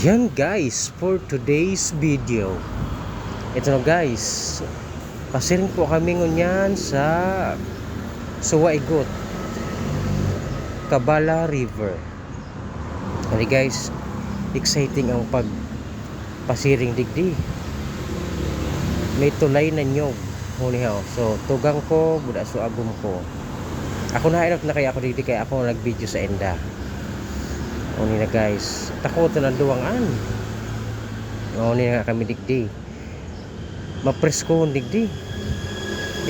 Yan guys, for today's video, ito na guys, pasiring po kami ngunyan sa Suwaigot, Cabala River. Ano guys, exciting ang pagpasiring digdi. May tulay na nyog hunihaw. So tugang ko, buda so agum ko. Ako na hirap na kaya ako digdi, kaya ako nag-video sa enda. Oni na guys, takot na duwangan. Oni na kami digdi. Mapresko ang digdi.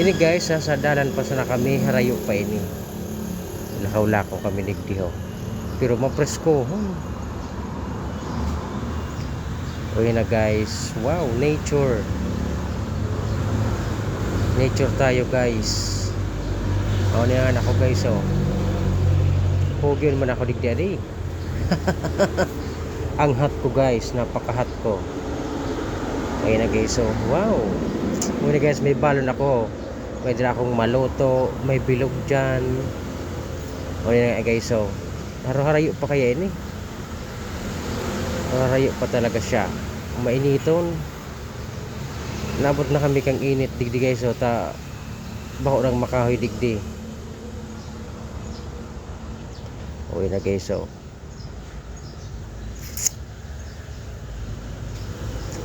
Ini guys, sa dalan pa sana kami, harayo pa ini. Lakaw-lakaw kami digdi ho. Pero mapresko. Oni na guys, wow, nature. Nature tayo guys. Oni na ako guys oh. Pugyon man ako digdi adi. Ang hot ko guys, napaka-hot ko. Ayun na guys, so wow. Muna guys, may balon ako. Pwede na akong maluto, may bilog dyan. Ayun na guys, so haro-harayo pa kaya ini. Haro-harayo pa talaga siya. Mainiton. Nabot na kami kang init digdi guys, so ta bako nang makahoy digdi. Ayun na guys, so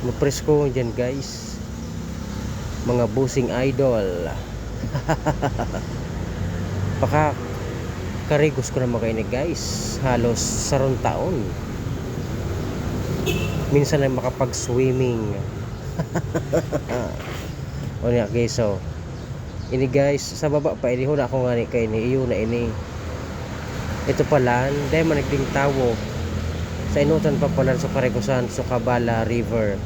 mapresko dyan guys, mga busing idol. Paka karigos ko na makainig guys, halos sarong taon minsan na makapag swimming. O niya guys, so ini guys, sa baba pa ini huna ako nga ni kay ni iyo na ini. Ito pala dahil man nagding tawo sa inutan pa pala sa Karigosan, sa Cabala River.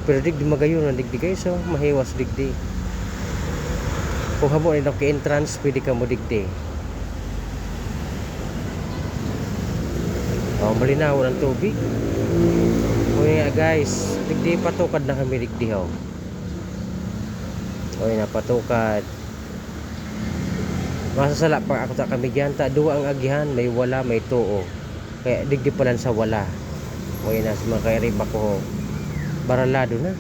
Pero digdi magayon ang digdi guys, so mahiwas digdi. Kung hamo ay naki-entrance, pwede ka mo digdi. Malinaw ang tubig. O nga guys, digdi patukad na kami digdi ho. O na patukad. Masasala pa ako ta kami diyan, ta duwa ang agihan, may wala, may tuo. Kaya digdi pala sa wala. O na sa mga kairib ako, baralado na.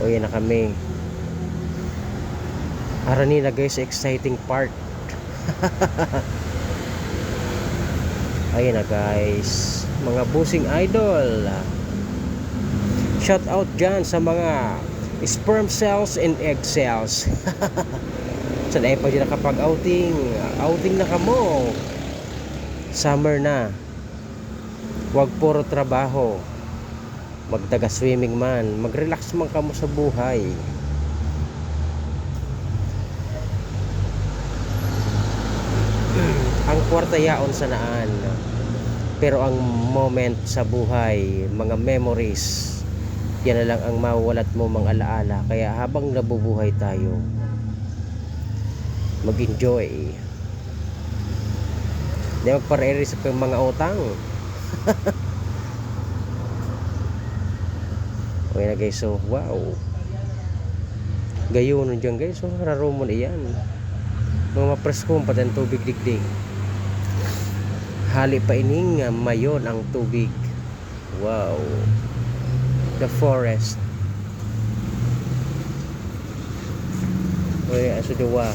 O yan na kami. Arani na guys, exciting part. Ayan na guys, mga busing idol. Shout out dyan sa mga sperm cells and egg cells. Saan ay pa dyan nakapag outing. Outing na kamo. Summer na. Huwag puro trabaho. Magtaga swimming man. Mag-relax man kamo sa buhay. Ang kwarta yaon sa naan. Pero ang moment sa buhay, mga memories, yan na lang ang mawawalat mo mga alaala. Kaya habang nabubuhay tayo, mag-enjoy. Hindi magpare-eri sa mga utang. Okay na guys, so wow. Gayon dyan guys, so hararumon iyan. Mga mapreskong pati ang tubig digdig. Hali pa ining mayon ang tubig. Wow. The forest. Okay, aso diwa.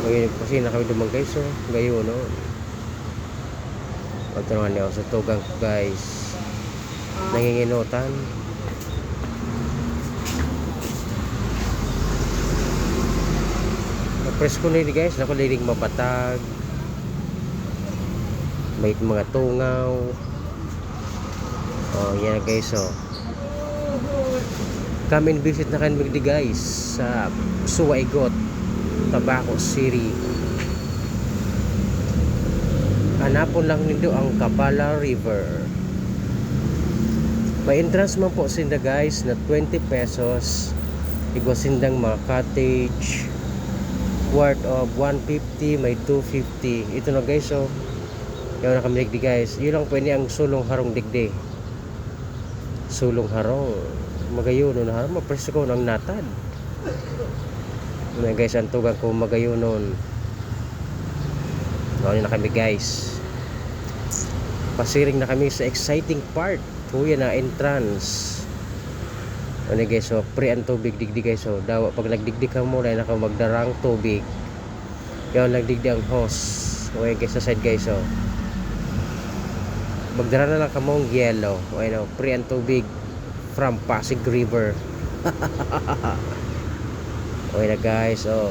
Okay, kasi na kami dumang guys, so gayon no. Pagtanungan niyo sa tugang ko guys, nanginginutan. Presko na guys, ako liling mapatag. May mga tungaw. Oh yan guys, oh come and visit na kayo guys sa Suwaigot, Tabaco City. Hanapon lang nindo ang Cabala River. May entrance man po sinda guys na 20 pesos. Igwasindang mga cottage worth of 150, may 250. Ito na guys, so yun na kami digdi guys. Yun lang pwede ang sulong harong digdi. Sulong harong magayon na harong mapreso ko ng natad. Yun guys, ang tugang ko magayon nun. Ngayon na kami guys. Pasiring na kami sa exciting part. Kuya na entrance. Ano guys, so pre ang tubig digdi guys. So daw pag nagdigdi ka mo na ako magdarang tubig. Yan nagdigdi ang hose. Okay guys sa side guys. So magdara na lang kamong yellow. Okay no, pre ang tubig from Pasig River. Okay na guys. Oh.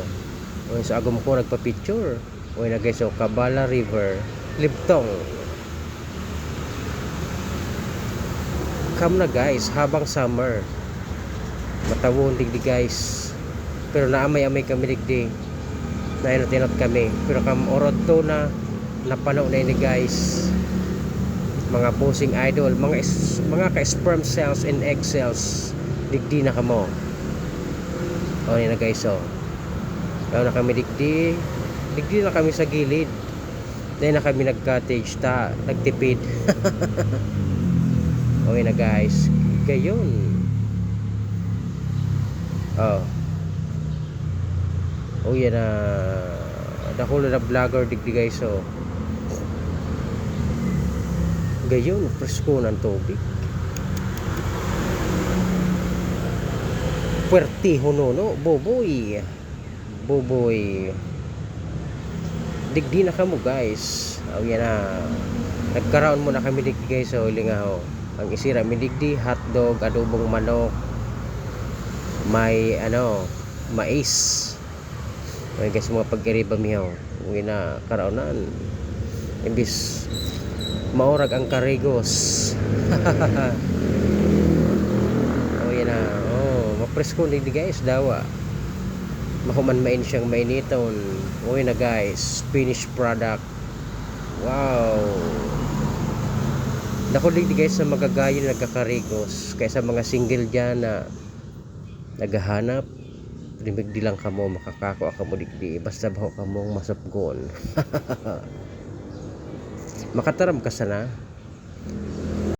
Okay, so agom ko nagpa-picture. Okay na guys, so Cabala River, Libtong. Come na guys, habang summer. Matawon digdi guys. Pero naamay-amay kami digdi. Nainot-inot kami. Pero kam orod to na napanaw na ini guys. Mga posing idol, mga ka-sperm cells and egg cells digdi na kamo. Okay na guys, so. Daw na kami digdi na kami sa gilid. Dahil na kami nag-cottage nagtipid. Okay na guys. Gayon. Oh yan na. Dahol na vlogger digdi guys. So gayon, presko ng tubig. Puerti honono, boboy. Digdi na kamo guys. Oh yan na. Nagkaroon muna kami digdi guys. So lingaw. Ang isira mi digdi hotdog, adobong manok. May mais. Okay guys, mga pagkariba miyaw. Uwi na karaunan. Imbis maurag ang karigos. Oh yan na. Oh, mapresko digdi guys dawa. Mahuman main siyang mainiton. Uwi na guys, finished product. Wow. Dako digdi guys sa magagayon nagkakarigos kaysa mga single dyan na naghahanap. Rimigdi lang kamo, makakako ka mo digdi. Basta baho kamong masapgon. Makataram ka sana.